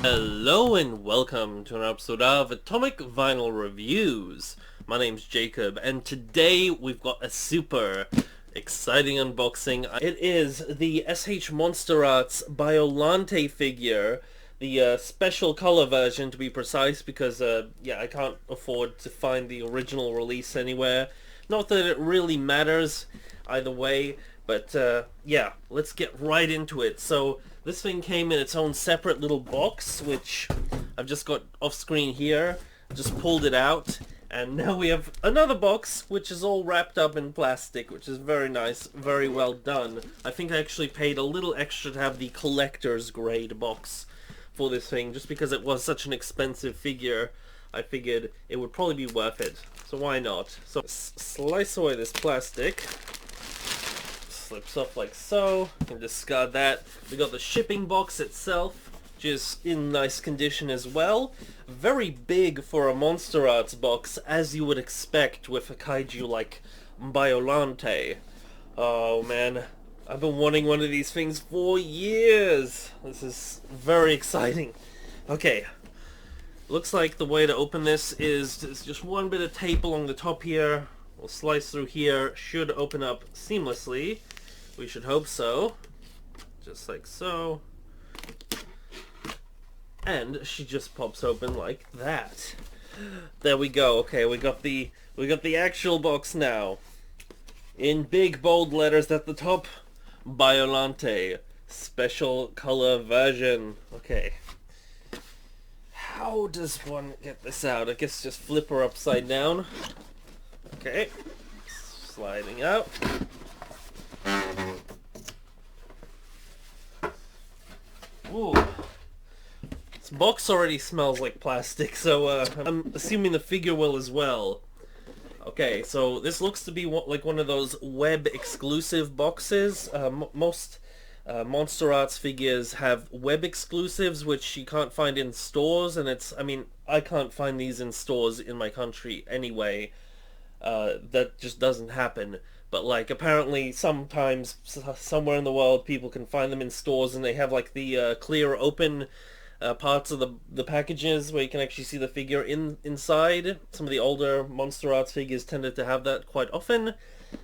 Hello and welcome to an episode of Atomic Vinyl Reviews. My name's Jacob and today we've got a super exciting unboxing. It is the shmonsterarts Biollante figure, the special color version to be precise, because I can't afford to find the original release anywhere. Not that it really matters either way, but yeah, let's get right into it. So this thing came in its own separate little box, which I've just got off screen here. Just pulled it out, and now we have another box which is all wrapped up in plastic, which is very nice, very well done. I think I actually paid a little extra to have the collector's grade box for this thing, just because it was such an expensive figure. I figured it would probably be worth it, so why not? So slice away this plastic. Slips off like so. You can discard that. We got the shipping box itself, which is in nice condition as well. Very big for a MonsterArts box, as you would expect with a kaiju like Biollante. Oh man, I've been wanting one of these things for years. This is very exciting. Okay, looks like the way to open this is just one bit of tape along the top here. We'll slice through here. Should open up seamlessly. We should hope so. Just like so. And she just pops open like that. There we go. Okay, we got the actual box now. In big bold letters at the top, Biollante, special color version. Okay. How does one get this out? I guess just flip her upside down. Okay. Sliding out. Ooh. This box already smells like plastic, so I'm assuming the figure will as well. Okay, so this looks to be like one of those web exclusive boxes. Most MonsterArts figures have web exclusives, which you can't find in stores, and I can't find these in stores in my country anyway. That just doesn't happen. But like, apparently sometimes somewhere in the world people can find them in stores, and they have like the clear open parts of the packages where you can actually see the figure inside. Some of the older MonsterArts figures tended to have that quite often,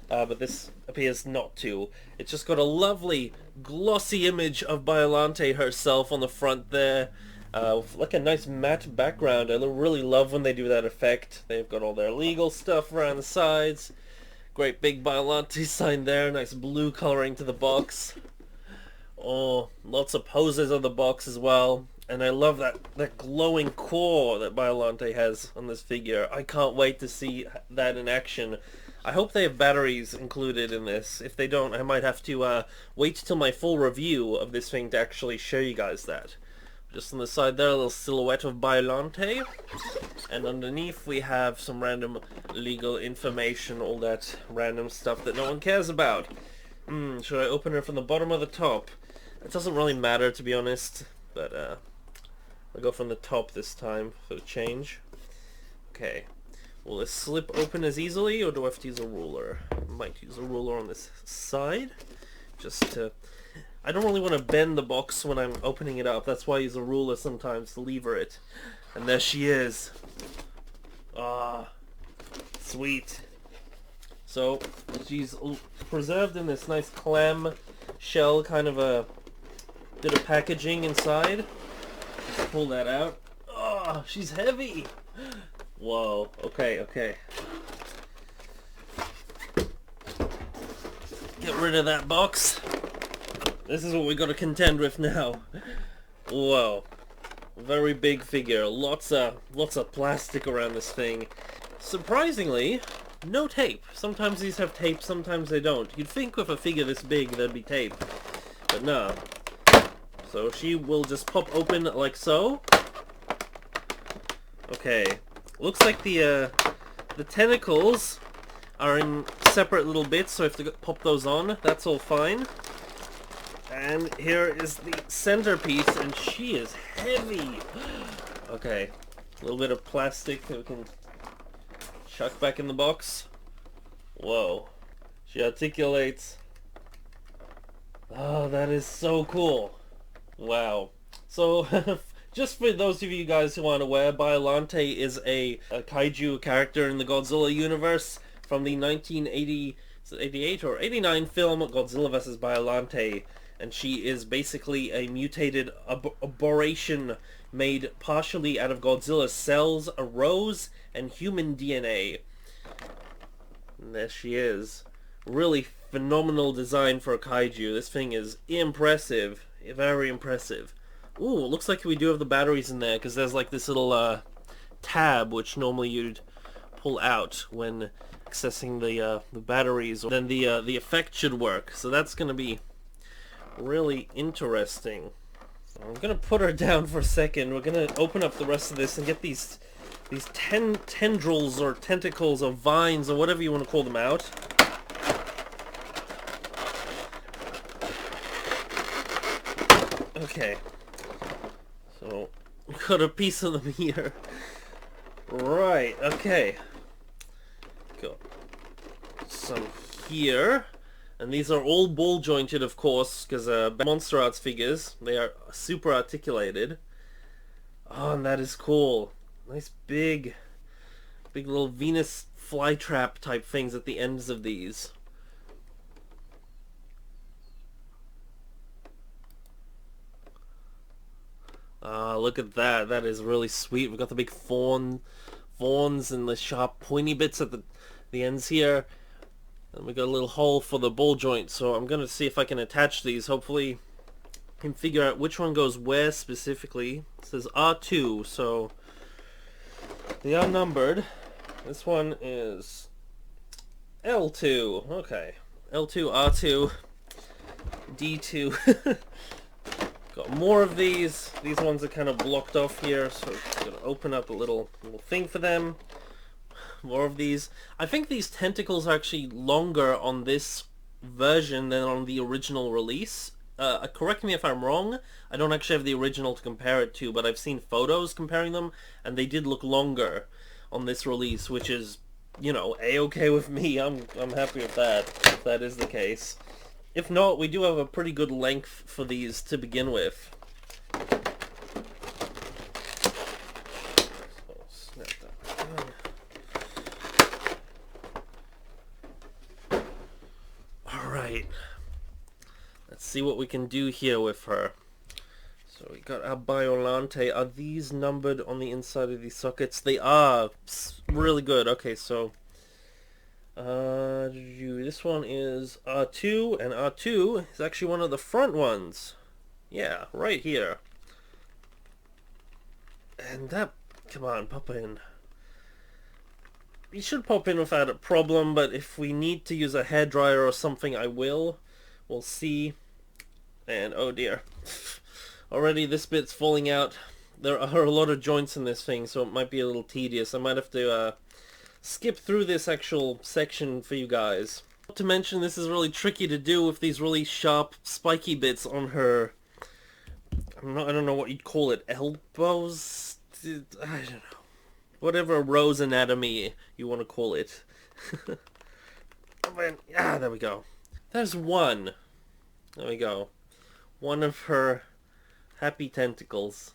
but this appears not to. It's just got a lovely glossy image of Biollante herself on the front there. Like a nice matte background. I really love when they do that effect. They've got all their legal stuff around the sides. Great big Biollante sign there. Nice blue coloring to the box. Oh, lots of poses on the box as well. And I love that glowing core that Biollante has on this figure. I can't wait to see that in action. I hope they have batteries included in this. If they don't, I might have to wait till my full review of this thing to actually show you guys that. Just on the side there, a little silhouette of Biollante. And underneath we have some random legal information, all that random stuff that no one cares about. Should I open her from the bottom or the top? It doesn't really matter, to be honest, but I'll go from the top this time for the change. Okay. Will this slip open as easily, or do I have to use a ruler? I might use a ruler on this side, just to... I don't really want to bend the box when I'm opening it up. That's why I use a ruler sometimes to lever it. And there she is. Ah, sweet. So she's preserved in this nice clam shell, kind of a bit of packaging inside. Just pull that out. Oh, she's heavy. Whoa. Okay, okay. Get rid of that box. This is what we got to contend with now. Whoa. Very big figure. Lots of plastic around this thing. Surprisingly, no tape. Sometimes these have tape, sometimes they don't. You'd think with a figure this big there'd be tape. But no. So she will just pop open like so. Okay. Looks like the tentacles are in separate little bits, so I have to pop those on. That's all fine. And here is the centerpiece, and she is heavy. Okay, a little bit of plastic that we can chuck back in the box. Whoa, she articulates. Oh, that is so cool. Wow. So, just for those of you guys who aren't aware, Biollante is a kaiju character in the Godzilla universe from the 1980, 88 or 89 film Godzilla vs. Biollante, and she is basically a mutated aberration made partially out of Godzilla's cells, a rose, and human DNA. And there she is. Really phenomenal design for a kaiju. This thing is impressive. Very impressive. Ooh, it looks like we do have the batteries in there, because there's like this little tab which normally you'd pull out when accessing the batteries. Then the effect should work. So that's going to be really interesting. I'm going to put her down for a second. We're going to open up the rest of this and get these tendrils or tentacles or vines or whatever you want to call them out. Okay. So, got a piece of them here. Right, okay. Got some here. And these are all ball jointed, of course, because MonsterArts figures. They are super articulated. Oh, and that is cool. Nice big little Venus flytrap type things at the ends of these. Look at that. That is really sweet. We've got the big thorns and the sharp pointy bits at the ends here. And we got a little hole for the ball joint. So I'm going to see if I can attach these. Hopefully I can figure out which one goes where specifically. It says R2, so they are numbered. This one is L2. Okay. L2, R2, D2. Got more of these. These ones are kind of blocked off here, so I'm going to open up a little thing for them. More of these. I think these tentacles are actually longer on this version than on the original release. Correct me if I'm wrong. I don't actually have the original to compare it to, but I've seen photos comparing them, and they did look longer on this release, which is, you know, a-okay with me. I'm happy with that, if that is the case. If not, we do have a pretty good length for these to begin with. So, snap that down. Alright. Let's see what we can do here with her. So we got our Biollante. Are these numbered on the inside of these sockets? They are. Really good. Okay, so this one is R2, and R2 is actually one of the front ones. Yeah, right here. And that, come on, pop in. You should pop in without a problem, but if we need to use a hairdryer or something, I will. We'll see. And oh dear. Already this bit's falling out. There are a lot of joints in this thing, so it might be a little tedious. I might have to skip through this actual section for you guys. Not to mention, this is really tricky to do with these really sharp, spiky bits on her. I don't know what you'd call it. Elbows? I don't know. Whatever rose anatomy you want to call it. There we go. There's one. There we go. One of her happy tentacles.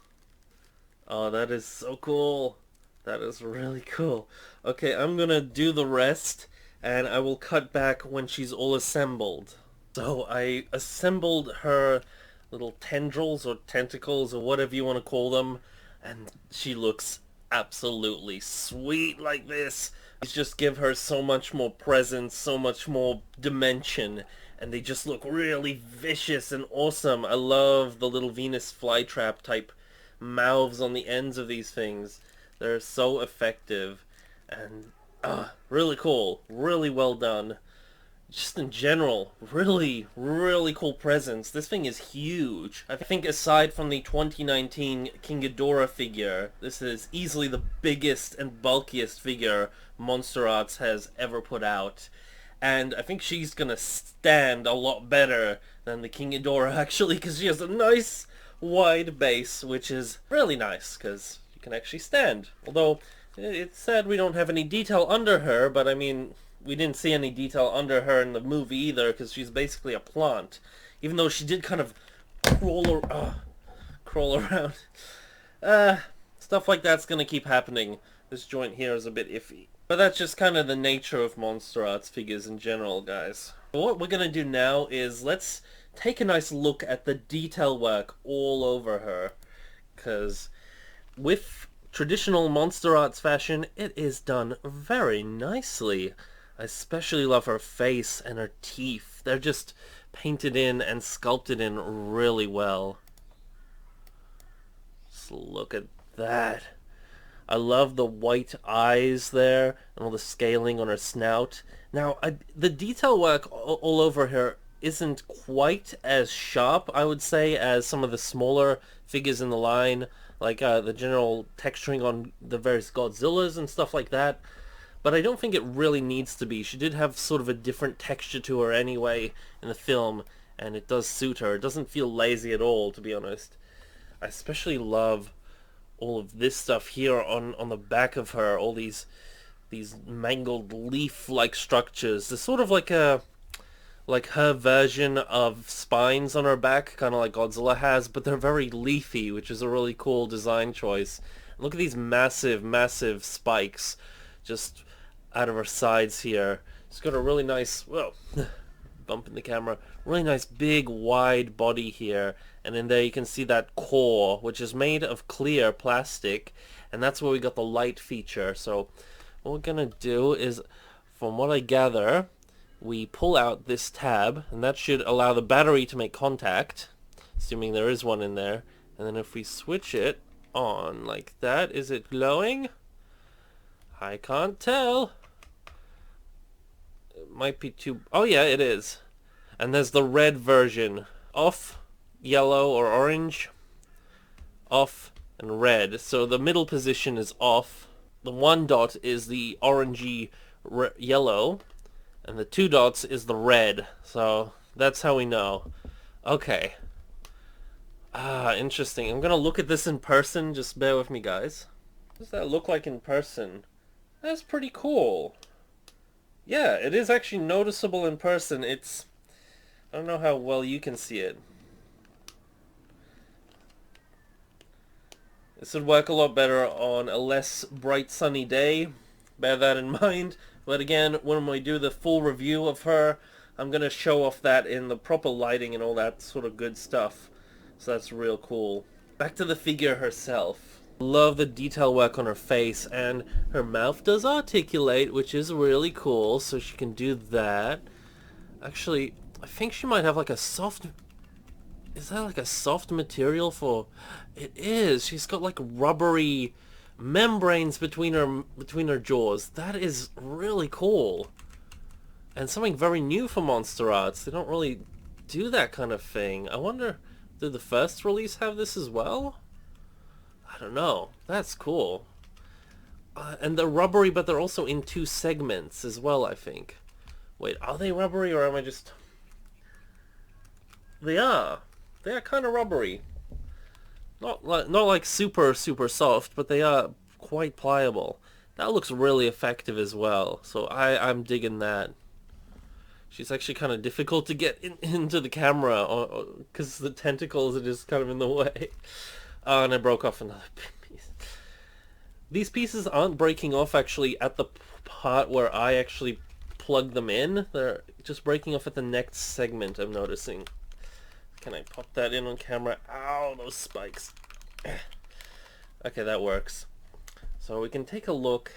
Oh, that is so cool. That is really cool. Okay, I'm gonna do the rest, and I will cut back when she's all assembled. So I assembled her little tendrils or tentacles or whatever you want to call them, and she looks absolutely sweet like this. These just give her so much more presence, so much more dimension, and they just look really vicious and awesome. I love the little Venus flytrap type mouths on the ends of these things. They're so effective and really cool. Really well done. Just in general, really, really cool presence. This thing is huge. I think aside from the 2019 King Ghidorah figure, this is easily the biggest and bulkiest figure MonsterArts has ever put out. And I think she's gonna stand a lot better than the King Ghidorah, actually, because she has a nice wide base, which is really nice, because you can actually stand. Although, it's sad we don't have any detail under her, but I mean, we didn't see any detail under her in the movie either, because she's basically a plant. Even though she did kind of crawl around. Stuff like that's gonna keep happening. This joint here is a bit iffy. But that's just kind of the nature of Monster Arts figures in general, guys. What we're gonna do now is let's take a nice look at the detail work all over her. Because with traditional Monster Arts fashion, it is done very nicely. I especially love her face and her teeth. They're just painted in and sculpted in really well. Just look at that. I love the white eyes there and all the scaling on her snout. Now, the detail work all over her isn't quite as sharp, I would say, as some of the smaller figures in the line, like the general texturing on the various Godzillas and stuff like that. But I don't think it really needs to be. She did have sort of a different texture to her anyway in the film, and it does suit her. It doesn't feel lazy at all, to be honest. I especially love all of this stuff here on the back of her, all these mangled leaf-like structures. They're sort of like her version of spines on her back, kind of like Godzilla has, but they're very leafy, which is a really cool design choice. Look at these massive spikes just out of her sides here. She's got a really nice, well, bumping the camera, really nice big wide body here, and in there you can see that core, which is made of clear plastic, and that's where we got the light feature. So what we're gonna do is, from what I gather, we pull out this tab, and that should allow the battery to make contact, assuming there is one in there. And then if we switch it on like that, is it glowing? I can't tell. It might be too... Oh yeah, it is. And there's the red version. Off, yellow or orange, off, and red. So the middle position is off. The one dot is the orangey yellow, and the two dots is the red. So that's how we know. Okay. Interesting. I'm gonna look at this in person. Just bear with me, guys. What does that look like in person? That's pretty cool. Yeah, it is actually noticeable in person. It's... I don't know how well you can see it. This would work a lot better on a less bright sunny day. Bear that in mind. But again, when we do the full review of her, I'm going to show off that in the proper lighting and all that sort of good stuff. So that's real cool. Back to the figure herself. Love the detail work on her face, and her mouth does articulate, which is really cool, so she can do that. Actually, I think she might have like a soft... Is that like a soft material for... It is. She's got like rubbery membranes between her jaws. That is really cool. And something very new for Monster Arts. They don't really do that kind of thing. I wonder, did the first release have this as well? I don't know. That's cool. And they're rubbery, but they're also in two segments as well, I think. Wait, are they rubbery or am I just... They are. They are kind of rubbery. Not like super soft, but they are quite pliable. That looks really effective as well. So I'm digging that. She's actually kind of difficult to get into the camera because the tentacles are just kind of in the way. Oh, and I broke off another piece. These pieces aren't breaking off actually at the part where I actually plug them in. They're just breaking off at the next segment, I'm noticing. Can I pop that in on camera? Ow, those spikes. Okay, that works. So we can take a look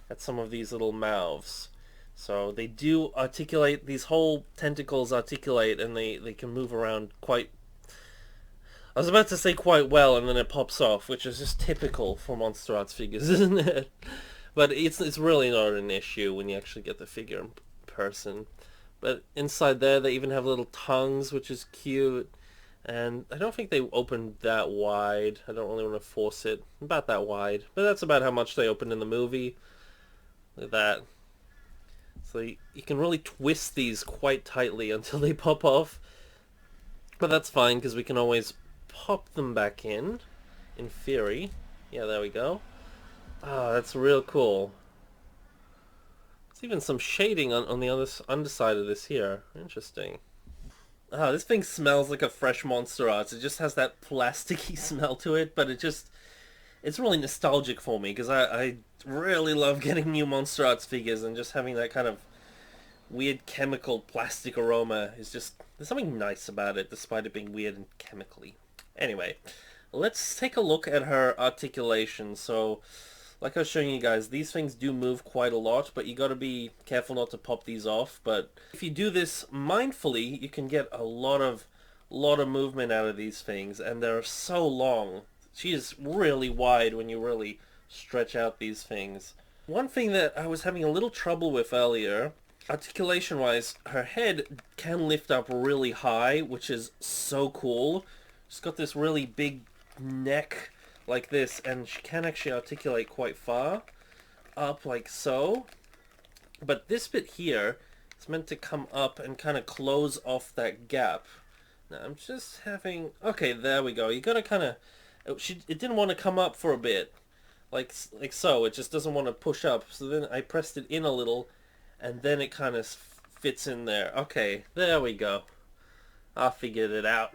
at some of these little mouths. So they do articulate, these whole tentacles articulate, and they can move around quite... I was about to say quite well, and then it pops off, which is just typical for Monster Arts figures, isn't it? But it's really not an issue when you actually get the figure in person. But inside there, they even have little tongues, which is cute. And I don't think they opened that wide. I don't really want to force it. About that wide. But that's about how much they opened in the movie. Look at that. So you can really twist these quite tightly until they pop off. But that's fine, because we can always pop them back in theory. Yeah, there we go. Ah, that's real cool. There's even some shading on the underside of this here. Interesting. Ah, this thing smells like a fresh Monster Arts. It just has that plasticky smell to it, but it it's really nostalgic for me because I really love getting new Monster Arts figures, and just having that kind of weird chemical plastic aroma is just, there's something nice about it despite it being weird and chemically. Anyway, let's take a look at her articulation. So like I was showing you guys, these things do move quite a lot, but you got to be careful not to pop these off. But if you do this mindfully, you can get a lot of movement out of these things, and they're so long. She is really wide when you really stretch out these things. One thing that I was having a little trouble with earlier, articulation-wise, her head can lift up really high, which is so cool. She's got this really big neck like this, and she can actually articulate quite far up like so. But this bit here is meant to come up and kind of close off that gap. Now I'm just having, okay, there we go. You gotta kind of, it didn't want to come up for a bit, like so. It just doesn't want to push up. So then I pressed it in a little, and then it kind of fits in there. Okay, there we go. I figured it out.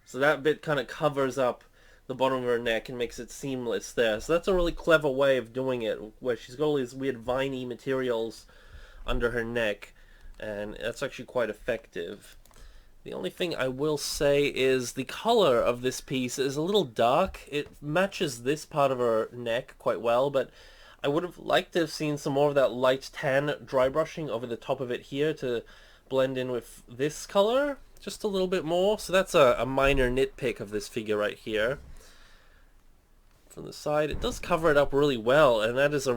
So that bit kind of covers up the bottom of her neck and makes it seamless there. So that's a really clever way of doing it, where she's got all these weird viney materials under her neck, and that's actually quite effective. The only thing I will say is the color of this piece is a little dark. It matches this part of her neck quite well, but I would have liked to have seen some more of that light tan dry brushing over the top of it here to blend in with this color just a little bit more. So that's a minor nitpick of this figure right here. From the side, it does cover it up really well, and that is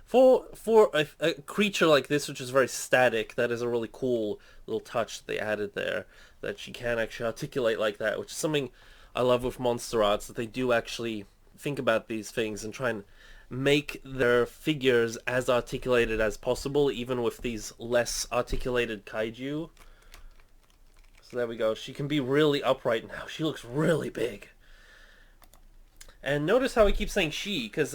for a creature like this, which is very static, that is a really cool little touch that they added there, that she can actually articulate like that, which is something I love with Monster Arts, that they do actually think about these things and try and make their figures as articulated as possible, even with these less articulated kaiju. So there we go. She can be really upright now. She looks really big. And notice how I keep saying she, because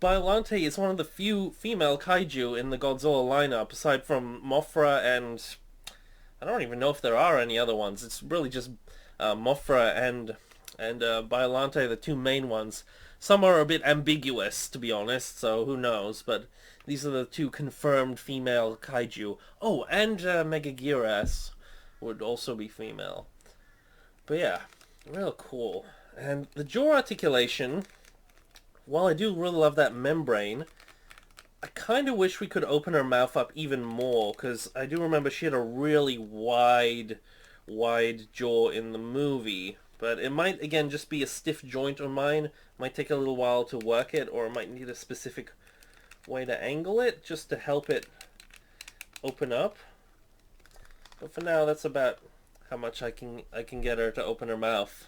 Biollante is one of the few female kaiju in the Godzilla lineup, aside from Mothra, and I don't even know if there are any other ones. It's really just Mothra and Biollante, the two main ones. Some are a bit ambiguous, to be honest, so who knows, but these are the two confirmed female kaiju. Oh, and Megaguirus would also be female. But yeah, real cool. And the jaw articulation, while I do really love that membrane, I kind of wish we could open her mouth up even more, because I do remember she had a really wide jaw in the movie. But it might, again, just be a stiff joint on mine. It might take a little while to work it, or I might need a specific way to angle it, just to help it open up. But for now, that's about how much I can get her to open her mouth.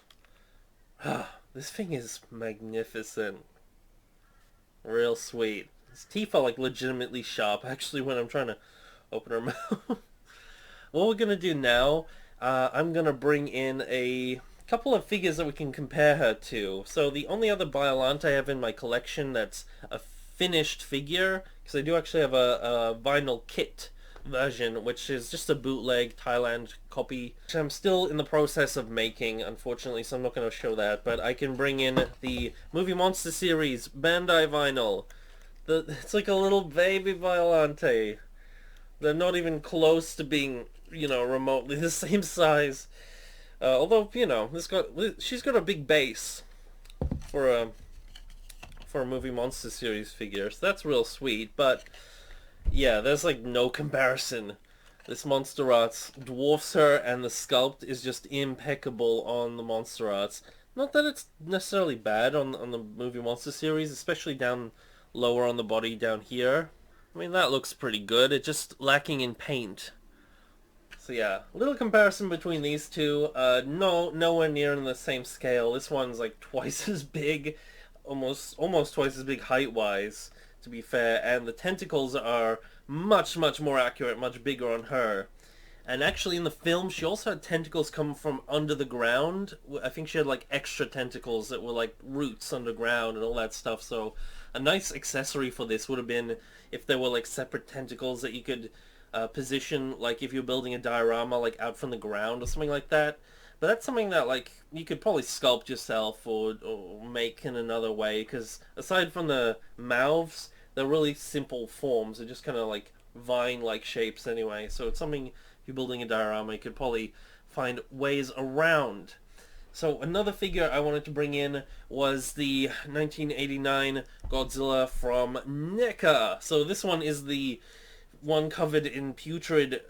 This thing is magnificent. Real sweet. His teeth are like legitimately sharp actually when I'm trying to open her mouth. What we're gonna do now, I'm gonna bring in a couple of figures that we can compare her to. So the only other Biollante I have in my collection that's a finished figure, because I do actually have a vinyl kit version, which is just a bootleg Thailand copy, which I'm still in the process of making, unfortunately, so I'm not going to show that, but I can bring in the Movie Monster series Bandai vinyl. It's like a little baby Biollante. They're not even close to being, you know, remotely the same size. Although, you know, she's got a big base for a Movie Monster series figure, so that's real sweet, but yeah, there's like no comparison. This Monster Arts dwarfs her, and the sculpt is just impeccable on the Monster Arts. Not that it's necessarily bad on the Movie Monster series, especially down lower on the body down here. I mean, that looks pretty good. It's just lacking in paint. So yeah, a little comparison between these two. Nowhere near in the same scale. This one's like twice as big, almost twice as big height-wise, to be fair, and the tentacles are much more accurate, much bigger on her. And actually in the film she also had tentacles come from under the ground. I think she had like extra tentacles that were like roots underground and all that stuff, so a nice accessory for this would have been if there were like separate tentacles that you could position, like if you're building a diorama like out from the ground or something like that. But that's something that like you could probably sculpt yourself or make in another way, because aside from the mouths, they're really simple forms. They're just kind of like vine-like shapes anyway. So it's something if you're building a diorama, you could probably find ways around. So another figure I wanted to bring in was the 1989 Godzilla from NECA. So this one is the one covered in putrid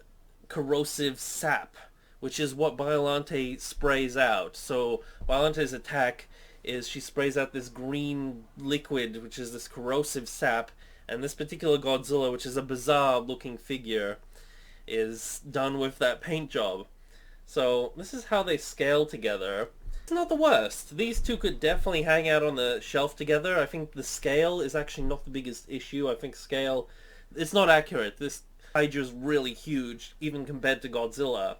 corrosive sap, which is what Biollante sprays out. So Biollante's attack is she sprays out this green liquid, which is this corrosive sap, and this particular Godzilla, which is a bizarre looking figure, is done with that paint job. So this is how they scale together. It's not the worst. These two could definitely hang out on the shelf together. I think the scale is actually not the biggest issue. I think scale, it's not accurate. This Hydra's really huge, even compared to Godzilla.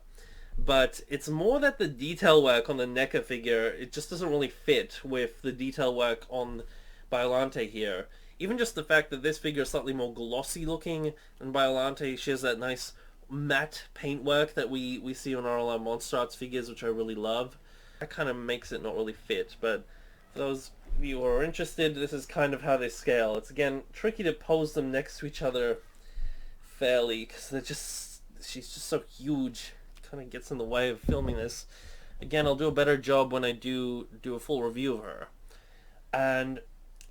But it's more that the detail work on the NECA figure, it just doesn't really fit with the detail work on Biollante here. Even just the fact that this figure is slightly more glossy looking, and Biollante, she has that nice matte paintwork that we see on all our MonsterArts figures, which I really love. That kind of makes it not really fit, but for those of you who are interested, this is kind of how they scale. It's again tricky to pose them next to each other fairly, because she's just so huge. It kind of gets in the way of filming this. Again, I'll do a better job when I do a full review of her. And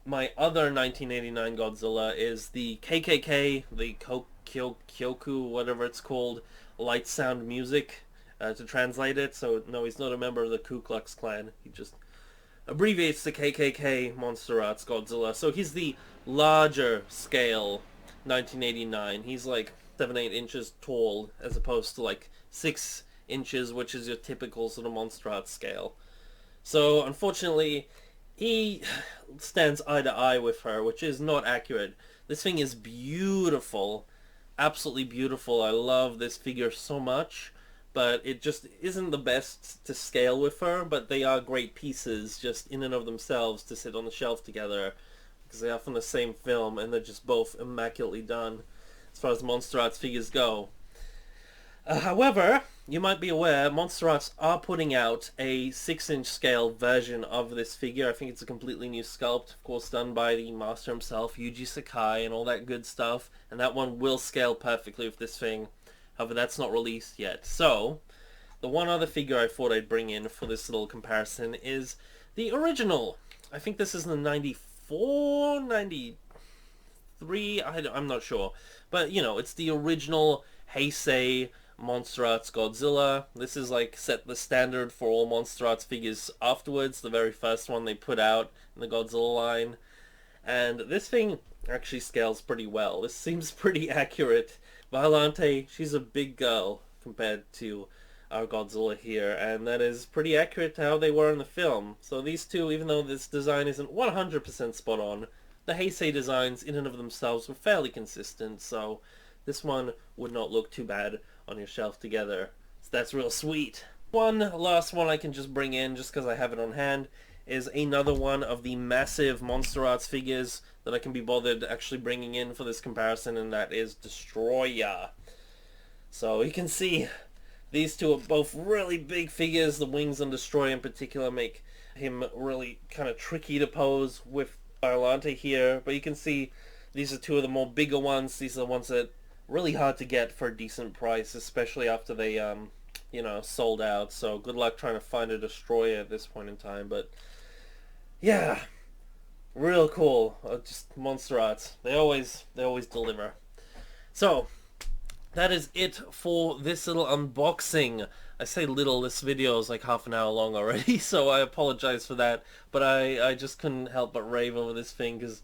my other 1989 Godzilla is the KKK, the Kyoku, whatever it's called, Light Sound Music, to translate it. So no, he's not a member of the Ku Klux Klan. He just abbreviates the KKK MonsterArts Godzilla. So he's the larger scale 1989. He's like 7-8 inches tall, as opposed to like 6 inches, which is your typical sort of MonsterArts scale. So unfortunately, he stands eye to eye with her, which is not accurate. This thing is beautiful, absolutely beautiful. I love this figure so much, but it just isn't the best to scale with her, but they are great pieces just in and of themselves to sit on the shelf together, because they are from the same film and they're just both immaculately done as far as MonsterArts figures go. However, you might be aware, MonsterArts are putting out a 6-inch scale version of this figure. I think it's a completely new sculpt, of course done by the master himself, Yuji Sakai, and all that good stuff, and that one will scale perfectly with this thing. However, that's not released yet. So, the one other figure I thought I'd bring in for this little comparison is the original. I think this is the 94, 93, I'm not sure. But, you know, it's the original Heisei MonsterArts Godzilla. This is like set the standard for all MonsterArts figures afterwards, the very first one they put out in the Godzilla line. And this thing actually scales pretty well. This seems pretty accurate. Biollante, she's a big girl compared to our Godzilla here, and that is pretty accurate to how they were in the film. So these two, even though this design isn't 100% spot on, the Heisei designs in and of themselves were fairly consistent, so this one would not look too bad on your shelf together. So that's real sweet. One last one I can just bring in, just because I have it on hand, is another one of the massive MonsterArts figures that I can be bothered actually bringing in for this comparison, and that is Destroyer. So you can see these two are both really big figures. The wings on Destroyer in particular make him really kind of tricky to pose with Biollante here, but you can see these are two of the more bigger ones. These are the ones that really hard to get for a decent price, especially after they you know, sold out. So good luck trying to find a Destroyer at this point in time. But yeah, real cool. Just MonsterArts. They always deliver. So that is it for this little unboxing. I say little, this video is like half an hour long already, so I apologize for that. But I just couldn't help but rave over this thing, because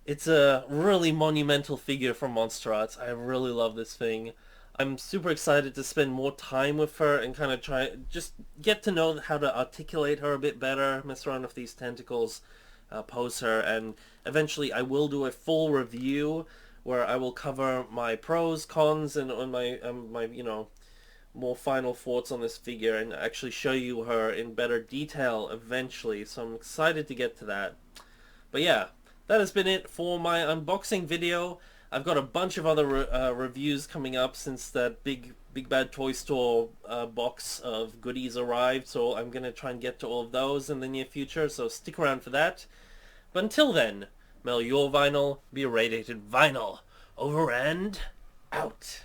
it's a really monumental figure from MonsterArts. I really love this thing. I'm super excited to spend more time with her and kind of try just get to know how to articulate her a bit better, mess around with these tentacles, pose her, and eventually I will do a full review where I will cover my pros, cons, and on my you know, more final thoughts on this figure and actually show you her in better detail eventually. So I'm excited to get to that. But yeah, that has been it for my unboxing video. I've got a bunch of other reviews coming up since that big Big Bad Toy Store box of goodies arrived, so I'm gonna try and get to all of those in the near future, so stick around for that. But until then, mail your vinyl, be radiated vinyl. Over and out.